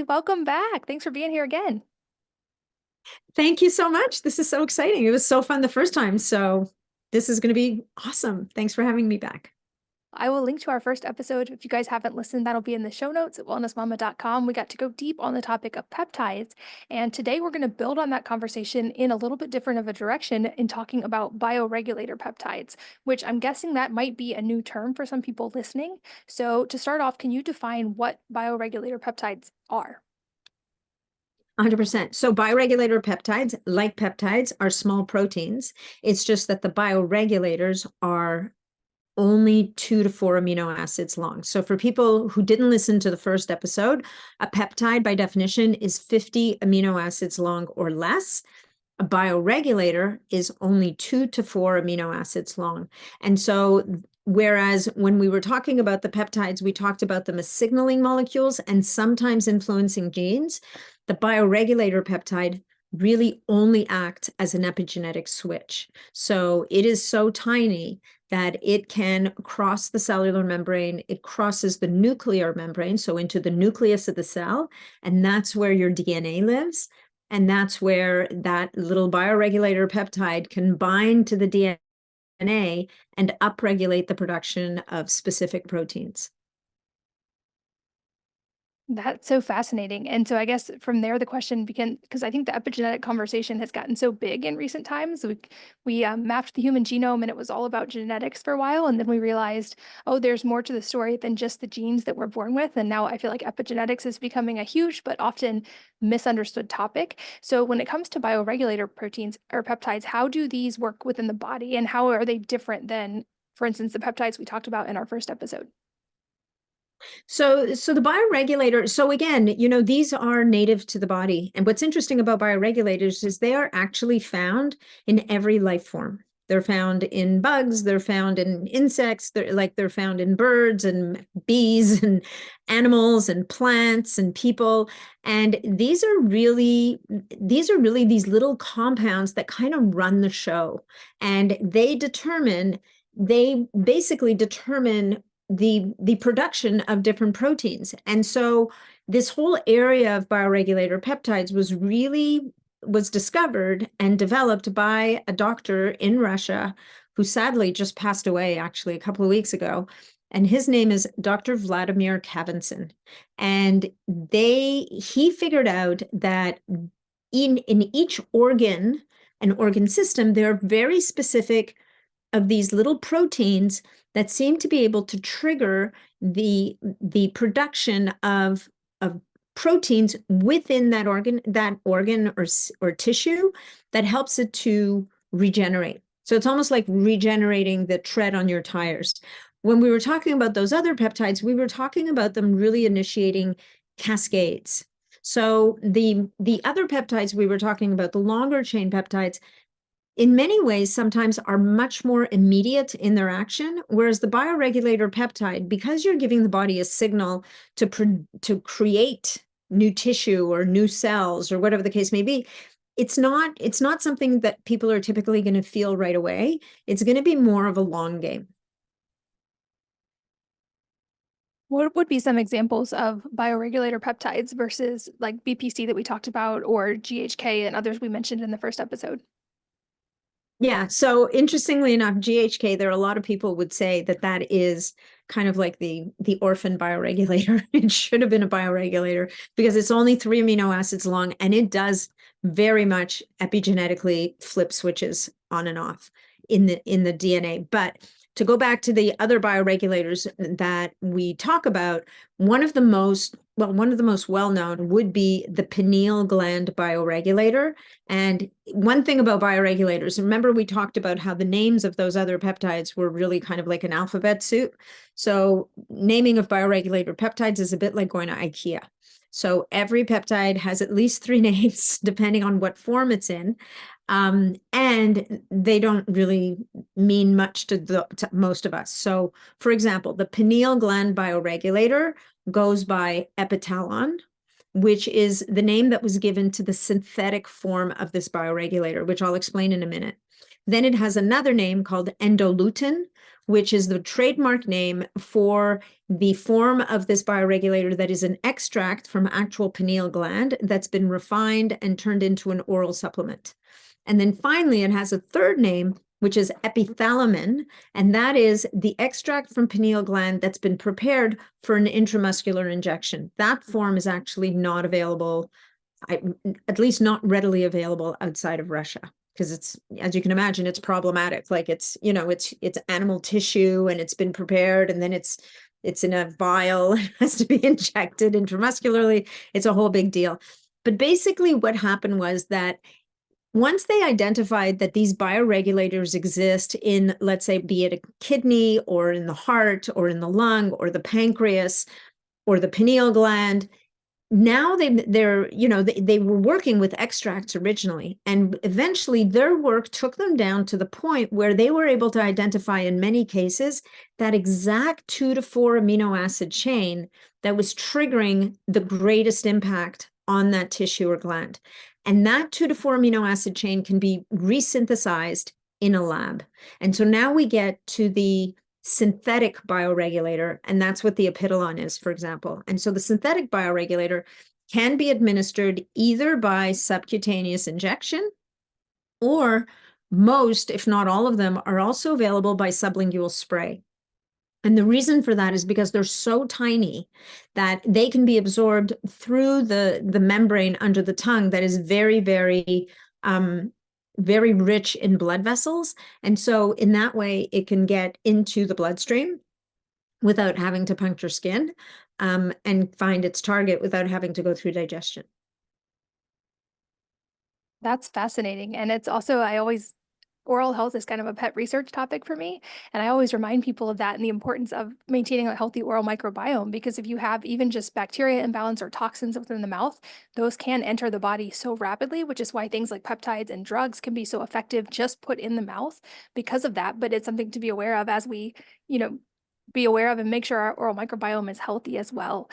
welcome back. Thanks for being here again. Thank you so much. This is so exciting. It was so fun the first time. So this is going to be awesome. Thanks for having me back. I will link to our first episode. If you guys haven't listened, that'll be in the show notes at wellnessmama.com. We got to go deep on the topic of peptides. And today we're going to build on that conversation in a little bit different of a direction in talking about bioregulator peptides, which I'm guessing that might be a new term for some people listening. So to start off, can you define what bioregulator peptides are? 100%. So bioregulator peptides, like peptides, are small proteins. It's just that the bioregulators are only 2 to 4 amino acids long. So for people who didn't listen to the first episode, a peptide by definition is 50 amino acids long or less. A bioregulator is only 2 to 4 amino acids long. And so whereas when we were talking about the peptides, we talked about them as signaling molecules and sometimes influencing genes, the bioregulator peptide really only act as an epigenetic switch. So it is so tiny that it can cross the cellular membrane, it crosses the nuclear membrane, so into the nucleus of the cell, and that's where your DNA lives. And that's where that little bioregulator peptide can bind to the DNA and upregulate the production of specific proteins. That's so fascinating. And so I guess from there, the question began, because I think the epigenetic conversation has gotten so big in recent times. We mapped the human genome and it was all about genetics for a while. And then we realized, oh, there's more to the story than just the genes that we're born with. And now I feel like epigenetics is becoming a huge but often misunderstood topic. So when it comes to bioregulator proteins or peptides, how do these work within the body and how are they different than, for instance, the peptides we talked about in our first episode? So the bioregulator, so again, these are native to the body. And what's interesting about bioregulators is they are actually found in every life form. They're found in bugs, they're found in insects, they're found in birds and bees and animals and plants and people. And these are really these little compounds that kind of run the show. And they basically determine the production of different proteins. And so this whole area of bioregulator peptides was discovered and developed by a doctor in Russia who sadly just passed away actually a couple of weeks ago. And his name is Dr. Vladimir Kavinson. And he figured out that in each organ and organ system, there are very specific of these little proteins that seem to be able to trigger the production of proteins within that organ or tissue that helps it to regenerate. So it's almost like regenerating the tread on your tires. When we were talking about those other peptides, we were talking about them really initiating cascades. So the other peptides we were talking about, the longer chain peptides, in many ways, sometimes are much more immediate in their action, whereas the bioregulator peptide, because you're giving the body a signal to create new tissue or new cells or whatever the case may be, it's not something that people are typically going to feel right away. It's going to be more of a long game. What would be some examples of bioregulator peptides versus like BPC that we talked about or GHK and others we mentioned in the first episode? Yeah, so interestingly enough, GHK, there are a lot of people would say that is kind of like the orphan bioregulator. It should have been a bioregulator because it's only 3 amino acids long, and it does very much epigenetically flip switches on and off in the DNA. But to go back to the other bioregulators that we talk about, one of the most well-known would be the pineal gland bioregulator. And one thing about bioregulators, remember we talked about how the names of those other peptides were really kind of like an alphabet soup. So naming of bioregulator peptides is a bit like going to IKEA. So every peptide has at least 3 names, depending on what form it's in. And they don't really mean much to most of us. So, for example, the pineal gland bioregulator goes by epitalon, which is the name that was given to the synthetic form of this bioregulator, which I'll explain in a minute. Then it has another name called endolutin, which is the trademark name for the form of this bioregulator that is an extract from actual pineal gland that's been refined and turned into an oral supplement. And then finally, it has a third name, which is epithalamin, and that is the extract from pineal gland that's been prepared for an intramuscular injection. That form is actually not available, at least not readily available outside of Russia, because it's, as you can imagine, it's problematic. Like it's, it's animal tissue and it's been prepared and then it's in a vial, it has to be injected intramuscularly. It's a whole big deal. But basically what happened was that once they identified that these bioregulators exist in, let's say, be it a kidney or in the heart or in the lung or the pancreas or the pineal gland, now they were working with extracts originally, and eventually their work took them down to the point where they were able to identify in many cases that exact 2 to 4 amino acid chain that was triggering the greatest impact on that tissue or gland. And that 2 to 4 amino acid chain can be resynthesized in a lab. And so now we get to the synthetic bioregulator, and that's what the Epidolon is, for example. And so the synthetic bioregulator can be administered either by subcutaneous injection, or most, if not all of them, are also available by sublingual spray. And the reason for that is because they're so tiny that they can be absorbed through the membrane under the tongue that is very, very, very rich in blood vessels. And so in that way, it can get into the bloodstream without having to puncture skin, and find its target without having to go through digestion. That's fascinating. And it's also, oral health is kind of a pet research topic for me. And I always remind people of that and the importance of maintaining a healthy oral microbiome, because if you have even just bacteria imbalance or toxins within the mouth, those can enter the body so rapidly, which is why things like peptides and drugs can be so effective just put in the mouth because of that. But it's something to be aware of as we, be aware of and make sure our oral microbiome is healthy as well.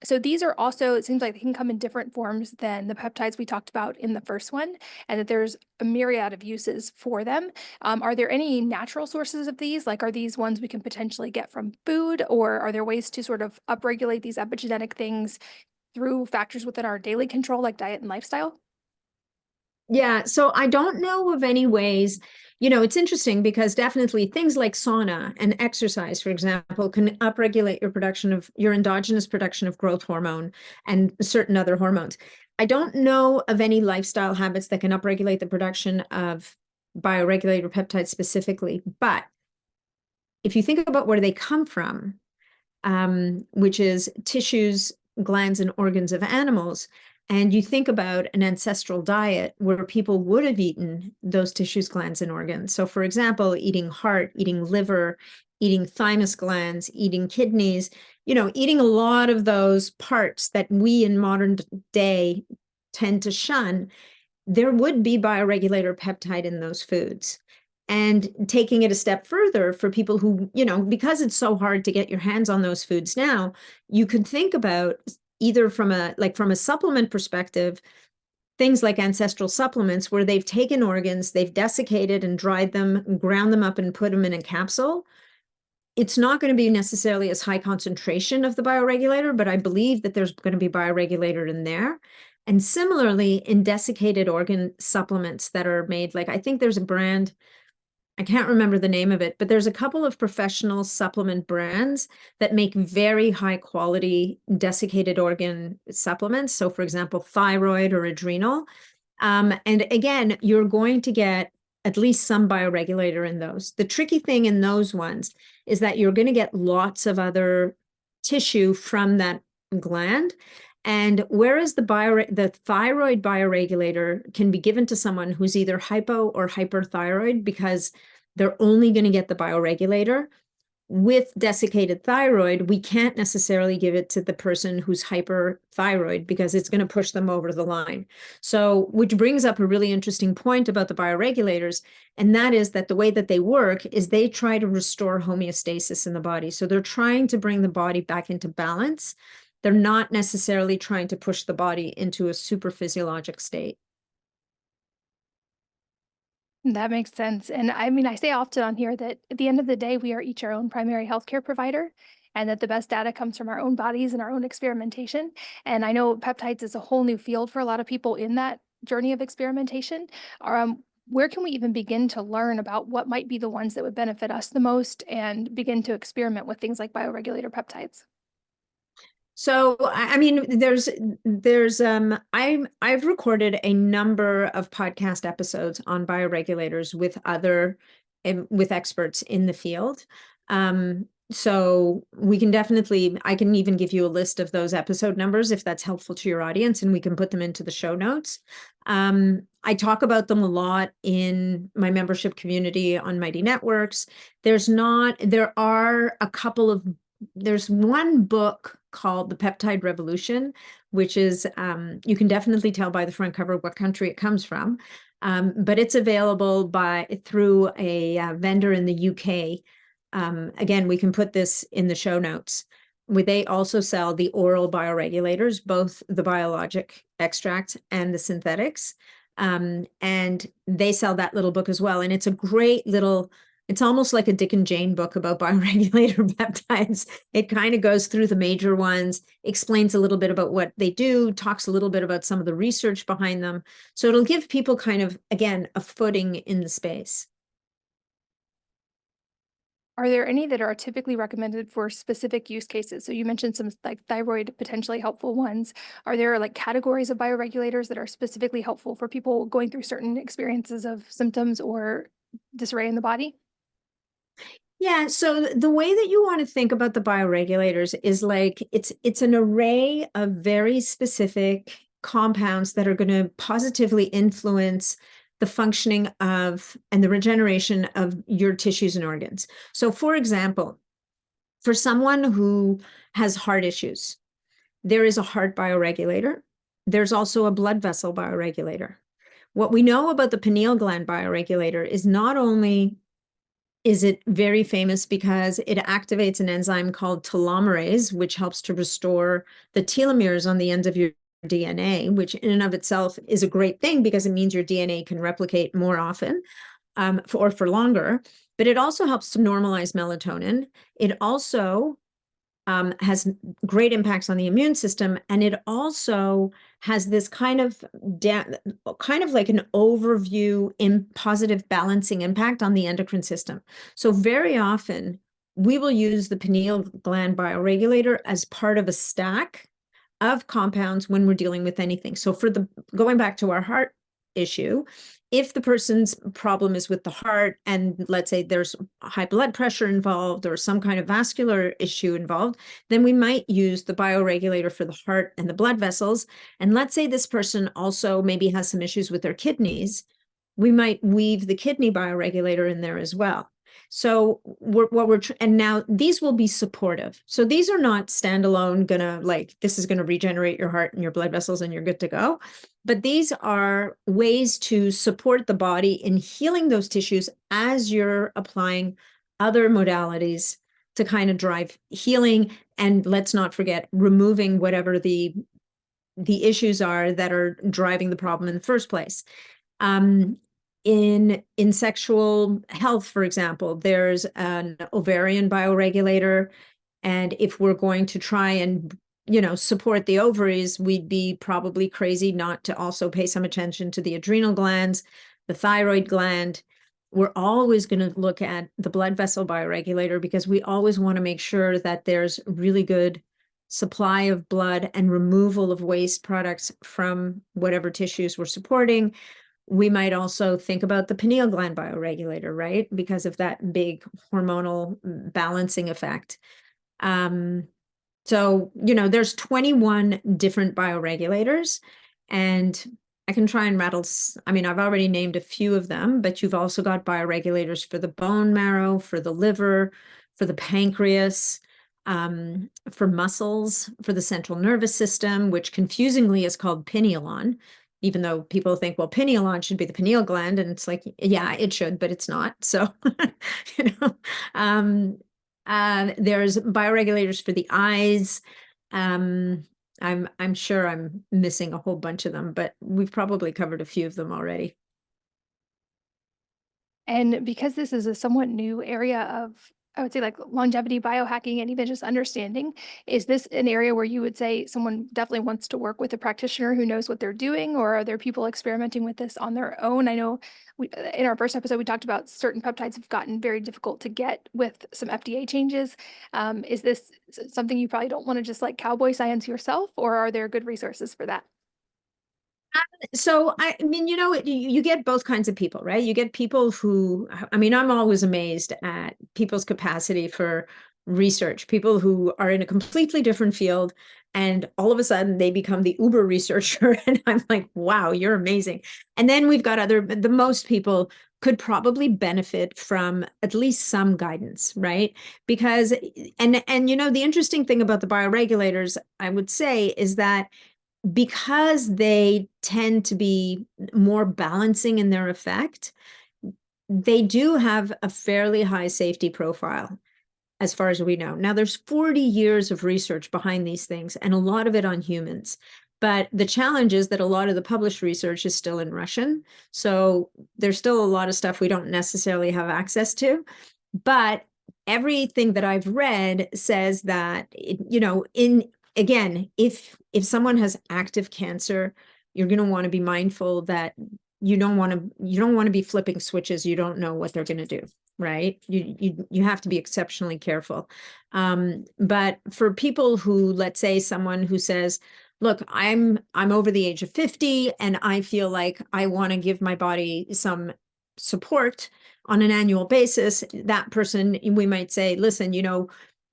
So these are also, it seems like they can come in different forms than the peptides we talked about in the first one, and that there's a myriad of uses for them. Are there any natural sources of these? Like, are these ones we can potentially get from food, or are there ways to sort of upregulate these epigenetic things through factors within our daily control, like diet and lifestyle? Yeah, so I don't know of any ways. It's interesting because definitely things like sauna and exercise, for example, can upregulate your endogenous production of growth hormone and certain other hormones. I don't know of any lifestyle habits that can upregulate the production of bioregulator peptides specifically, but if you think about where they come from, which is tissues, glands, and organs of animals, and you think about an ancestral diet where people would have eaten those tissues, glands, and organs. So, for example, eating heart, eating liver, eating thymus glands, eating kidneys, eating a lot of those parts that we in modern day tend to shun, there would be bioregulator peptide in those foods. And taking it a step further for people who, because it's so hard to get your hands on those foods now, you could think about either from a supplement perspective, things like ancestral supplements where they've taken organs, they've desiccated and dried them, ground them up and put them in a capsule. It's not going to be necessarily as high concentration of the bioregulator, but I believe that there's going to be bioregulator in there. And similarly, in desiccated organ supplements that are made, like I think there's a brand, I can't remember the name of it, but there's a couple of professional supplement brands that make very high quality desiccated organ supplements. So for example, thyroid or adrenal. And again, you're going to get at least some bioregulator in those. The tricky thing in those ones is that you're going to get lots of other tissue from that gland. And whereas the thyroid bioregulator can be given to someone who's either hypo or hyperthyroid because they're only going to get the bioregulator, with desiccated thyroid, we can't necessarily give it to the person who's hyperthyroid because it's going to push them over the line. So, which brings up a really interesting point about the bioregulators, and that is that the way that they work is they try to restore homeostasis in the body. So they're trying to bring the body back into balance. They're not necessarily trying to push the body into a super physiologic state. That makes sense. And I mean, I say often on here that at the end of the day, we are each our own primary healthcare provider, and that the best data comes from our own bodies and our own experimentation. And I know peptides is a whole new field for a lot of people in that journey of experimentation. Where can we even begin to learn about what might be the ones that would benefit us the most and begin to experiment with things like bioregulator peptides? So, I mean, I've recorded a number of podcast episodes on bioregulators with with experts in the field. So we can definitely, I can even give you a list of those episode numbers if that's helpful to your audience, and we can put them into the show notes. I talk about them a lot in my membership community on Mighty Networks. There are a couple of there's one book called The Peptide Revolution, which is, you can definitely tell by the front cover what country it comes from. But it's available through a vendor in the UK. Again, we can put this in the show notes, where they also sell the oral bioregulators, both the biologic extract and the synthetics. And they sell that little book as well. And it's a great little, it's almost like a Dick and Jane book about bioregulator peptides. It kind of goes through the major ones, explains a little bit about what they do, talks a little bit about some of the research behind them. So it'll give people kind of, again, a footing in the space. Are there any that are typically recommended for specific use cases? So you mentioned some like thyroid potentially helpful ones. Are there like categories of bioregulators that are specifically helpful for people going through certain experiences of symptoms or disarray in the body? Yeah, so the way that you want to think about the bioregulators is like it's an array of very specific compounds that are going to positively influence the functioning of and the regeneration of your tissues and organs. So for example, for someone who has heart issues, there is a heart bioregulator. There's also a blood vessel bioregulator. What we know about the pineal gland bioregulator is not only is it very famous because it activates an enzyme called telomerase, which helps to restore the telomeres on the end of your DNA, which in and of itself is a great thing because it means your DNA can replicate more often, for longer. But it also helps to normalize melatonin. It also has great impacts on the immune system, and it also has this kind of like an overview in positive balancing impact on the endocrine system. So very often we will use the pineal gland bioregulator as part of a stack of compounds when we're dealing with anything. So going back to our heart issue, if the person's problem is with the heart and let's say there's high blood pressure involved or some kind of vascular issue involved, then we might use the bioregulator for the heart and the blood vessels. And let's say this person also maybe has some issues with their kidneys, we might weave the kidney bioregulator in there as well. So and now these will be supportive. So these are not standalone this is gonna regenerate your heart and your blood vessels and you're good to go. But these are ways to support the body in healing those tissues as you're applying other modalities to kind of drive healing. And let's not forget removing whatever the issues are that are driving the problem in the first place. In sexual health, for example, there's an ovarian bioregulator. And if we're going to try and, support the ovaries, we'd be probably crazy not to also pay some attention to the adrenal glands, the thyroid gland. We're always going to look at the blood vessel bioregulator because we always want to make sure that there's really good supply of blood and removal of waste products from whatever tissues we're supporting. We might also think about the pineal gland bioregulator, right? Because of that big hormonal balancing effect. So, there's 21 different bioregulators, and I can try and I've already named a few of them, but you've also got bioregulators for the bone marrow, for the liver, for the pancreas, for muscles, for the central nervous system, which confusingly is called pinealon, even though people think, well, pinealon should be the pineal gland. And it's like, yeah, it should, but it's not. So, there's bioregulators for the eyes. I'm sure I'm missing a whole bunch of them, but we've probably covered a few of them already. And because this is a somewhat new area of, I would say, like longevity biohacking and even just understanding, is this an area where you would say someone definitely wants to work with a practitioner who knows what they're doing, or are there people experimenting with this on their own? I know in our first episode, we talked about certain peptides have gotten very difficult to get with some FDA changes. Is this something you probably don't want to just like cowboy science yourself, or are there good resources for that? So I mean, you get both kinds of people, right? You get people who, I mean, I'm always amazed at people's capacity for research, people who are in a completely different field, and all of a sudden they become the uber researcher. And I'm like, wow, you're amazing. And then we've got the most people could probably benefit from at least some guidance, right? Because, and the interesting thing about the bioregulators, I would say, is that because they tend to be more balancing in their effect, they do have a fairly high safety profile as far as we know. Now, there's 40 years of research behind these things, and a lot of it on humans. But the challenge is that a lot of the published research is still in Russian. So there's still a lot of stuff we don't necessarily have access to. But everything that I've read says that, again, if someone has active cancer, you're going to want to be mindful that you don't want to be flipping switches. You don't know what they're going to do, right? You have to be exceptionally careful. But for people who, let's say, someone who says, look, I'm over the age of 50 and I feel like I want to give my body some support on an annual basis, that person, we might say, listen,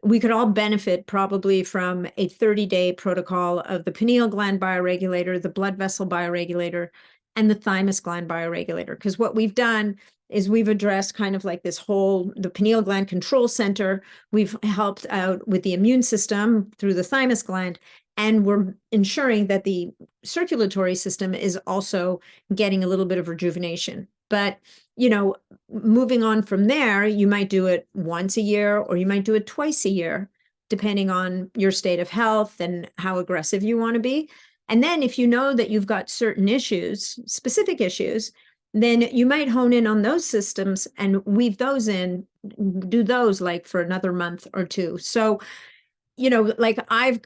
we could all benefit probably from a 30-day protocol of the pineal gland bioregulator, the blood vessel bioregulator, and the thymus gland bioregulator. Because what we've done is we've addressed kind of like the pineal gland control center. We've helped out with the immune system through the thymus gland, and we're ensuring that the circulatory system is also getting a little bit of rejuvenation. But, moving on from there, you might do it once a year or you might do it twice a year, depending on your state of health and how aggressive you want to be. And then if you know that you've got certain issues, specific issues, then you might hone in on those systems and weave those in, do those like for another month or two. So, like I've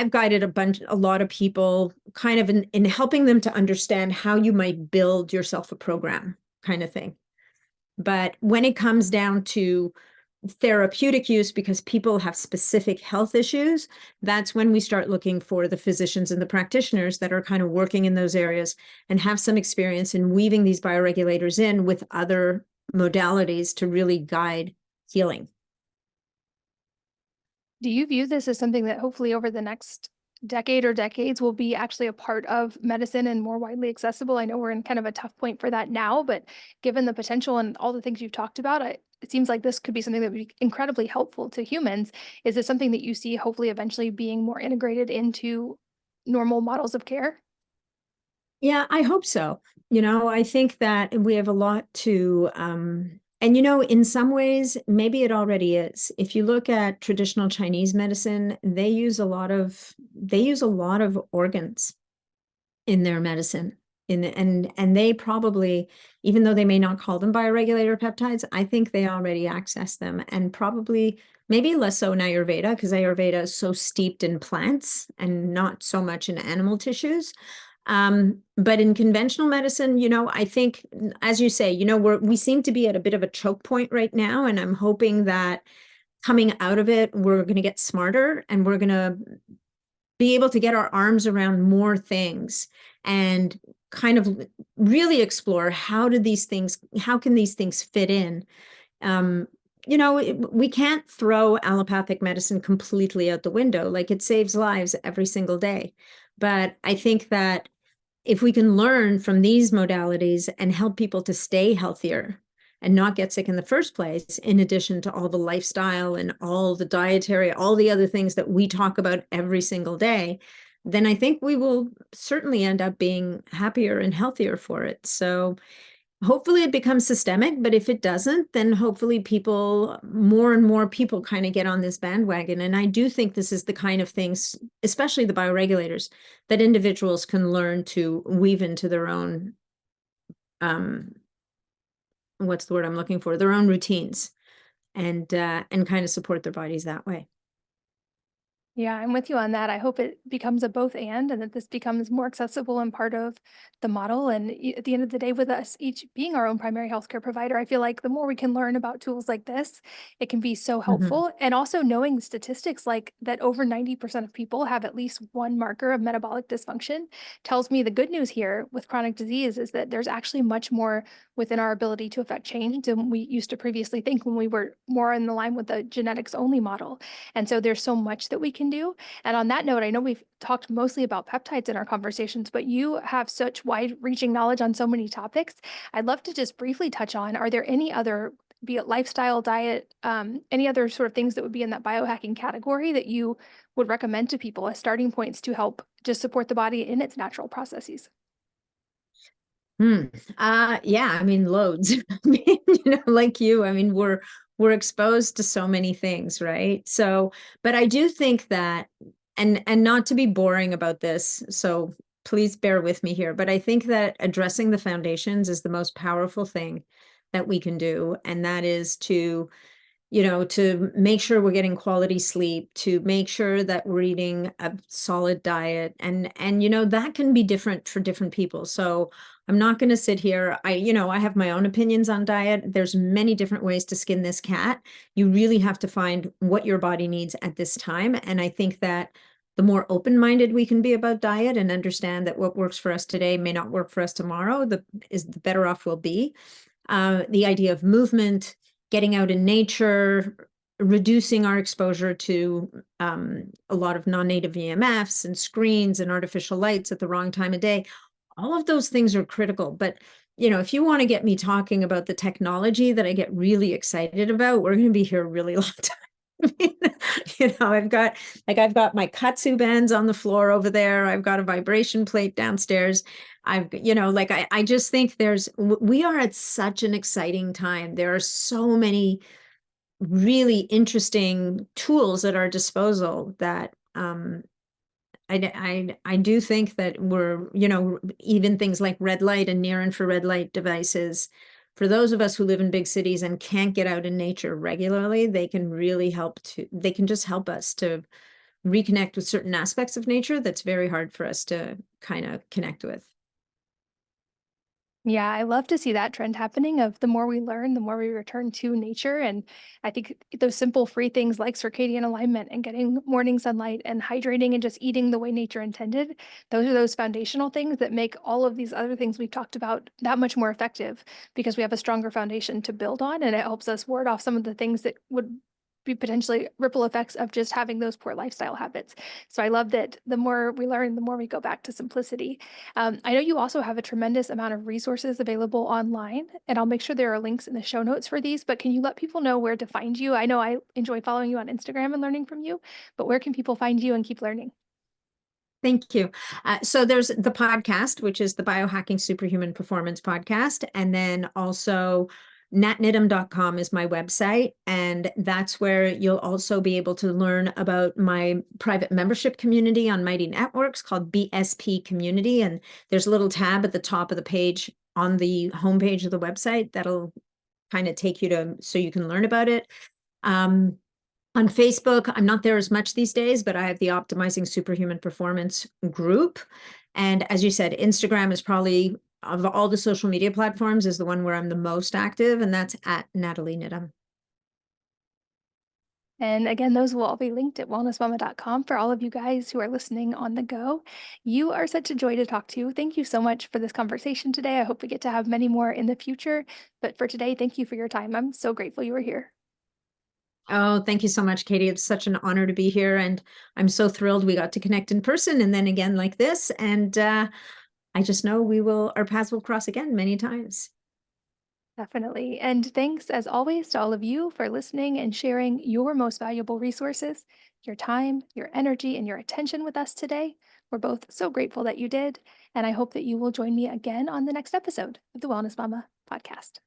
guided a lot of people kind of in helping them to understand how you might build yourself a program kind of thing. But when it comes down to therapeutic use, because people have specific health issues, that's when we start looking for the physicians and the practitioners that are kind of working in those areas and have some experience in weaving these bioregulators in with other modalities to really guide healing. Do you view this as something that hopefully over the next decade or decades will be actually a part of medicine and more widely accessible? I know we're in kind of a tough point for that now, but given the potential and all the things you've talked about, it seems like this could be something that would be incredibly helpful to humans. Is this something that you see hopefully eventually being more integrated into normal models of care? Yeah, I hope so. I think that we have a lot to, and in some ways, maybe it already is. If you look at traditional Chinese medicine, they use a lot of organs in their medicine. And they probably, even though they may not call them bioregulator peptides, I think they already access them, and probably maybe less so in Ayurveda, because Ayurveda is so steeped in plants and not so much in animal tissues. But in conventional medicine, I think, as you say, we seem to be at a bit of a choke point right now, and I'm hoping that coming out of it, we're going to get smarter and we're going to be able to get our arms around more things and kind of really explore how can these things fit in. We can't throw allopathic medicine completely out the window. Like, it saves lives every single day. But I think that if we can learn from these modalities and help people to stay healthier and not get sick in the first place, in addition to all the lifestyle and all the dietary, all the other things that we talk about every single day, then I think we will certainly end up being happier and healthier for it. So hopefully it becomes systemic, but if it doesn't, then hopefully more and more people kind of get on this bandwagon. And I do think this is the kind of things, especially the bioregulators, that individuals can learn to weave into their own what's the word I'm looking for? Their own routines and kind of support their bodies that way. Yeah, I'm with you on that. I hope it becomes a both and that this becomes more accessible and part of the model. And at the end of the day, with us each being our own primary healthcare provider, I feel like the more we can learn about tools like this, it can be so Mhm. helpful. And also knowing statistics like that over 90% of people have at least one marker of metabolic dysfunction tells me the good news here with chronic disease is that there's actually much more within our ability to affect change than we used to previously think when we were more in the line with the genetics only model. And so there's so much that we can do. And on that note, I know we've talked mostly about peptides in our conversations, but you have such wide reaching knowledge on so many topics. I'd love to just briefly touch on, are there any other, be it lifestyle, diet, any other sort of things that would be in that biohacking category that you would recommend to people as starting points to help just support the body in its natural processes? Hmm. Yeah, I mean, loads. I mean, like you, I mean, we're exposed to so many things, right? So, but I do think that, and not to be boring about this, so please bear with me here, but I think that addressing the foundations is the most powerful thing that we can do, and that is to to make sure we're getting quality sleep, to make sure that we're eating a solid diet. And that can be different for different people. So I'm not going to sit here. I have my own opinions on diet. There's many different ways to skin this cat. You really have to find what your body needs at this time. And I think that the more open-minded we can be about diet and understand that what works for us today may not work for us tomorrow, the better off we'll be. The idea of movement, getting out in nature, reducing our exposure to a lot of non-native EMFs and screens and artificial lights at the wrong time of day. All of those things are critical. But if you want to get me talking about the technology that I get really excited about, we're going to be here a really long time. I mean, I've got my katsu bands on the floor over there. I've got a vibration plate downstairs. I just think we are at such an exciting time. There are so many really interesting tools at our disposal that I do think that we're, even things like red light and near infrared light devices, for those of us who live in big cities and can't get out in nature regularly, they can just help us to reconnect with certain aspects of nature that's very hard for us to kind of connect with. Yeah, I love to see that trend happening of the more we learn, the more we return to nature. And I think those simple free things like circadian alignment and getting morning sunlight and hydrating and just eating the way nature intended, those are those foundational things that make all of these other things we've talked about that much more effective because we have a stronger foundation to build on and it helps us ward off some of the things that would be potentially ripple effects of just having those poor lifestyle habits. So I love that the more we learn, the more we go back to simplicity. I know you also have a tremendous amount of resources available online, and I'll make sure there are links in the show notes for these, but can you let people know where to find you? I know I enjoy following you on Instagram and learning from you, but where can people find you and keep learning? Thank you. So there's the podcast, which is the Biohacking Superhuman Performance podcast. And then also natniddam.com is my website. And that's where you'll also be able to learn about my private membership community on Mighty Networks called BSP Community. And there's a little tab at the top of the page on the homepage of the website that'll kind of take you to so you can learn about it. Um, on Facebook, I'm not there as much these days, but I have the Optimizing Superhuman Performance group. And as you said, Instagram is probably, of all the social media platforms, is the one where I'm the most active, and that's at Nathalie Niddam. And again, those will all be linked at wellnessmama.com for all of you guys who are listening on the go. You are such a joy to talk to. Thank you so much for this conversation today. I hope we get to have many more in the future. But for today, thank you for your time. I'm so grateful you were here. Oh, thank you so much, Katie. It's such an honor to be here, and I'm so thrilled we got to connect in person and then again like this. And I just know our paths will cross again many times. Definitely. And thanks, as always, to all of you for listening and sharing your most valuable resources, your time, your energy, and your attention with us today. We're both so grateful that you did. And I hope that you will join me again on the next episode of the Wellness Mama podcast.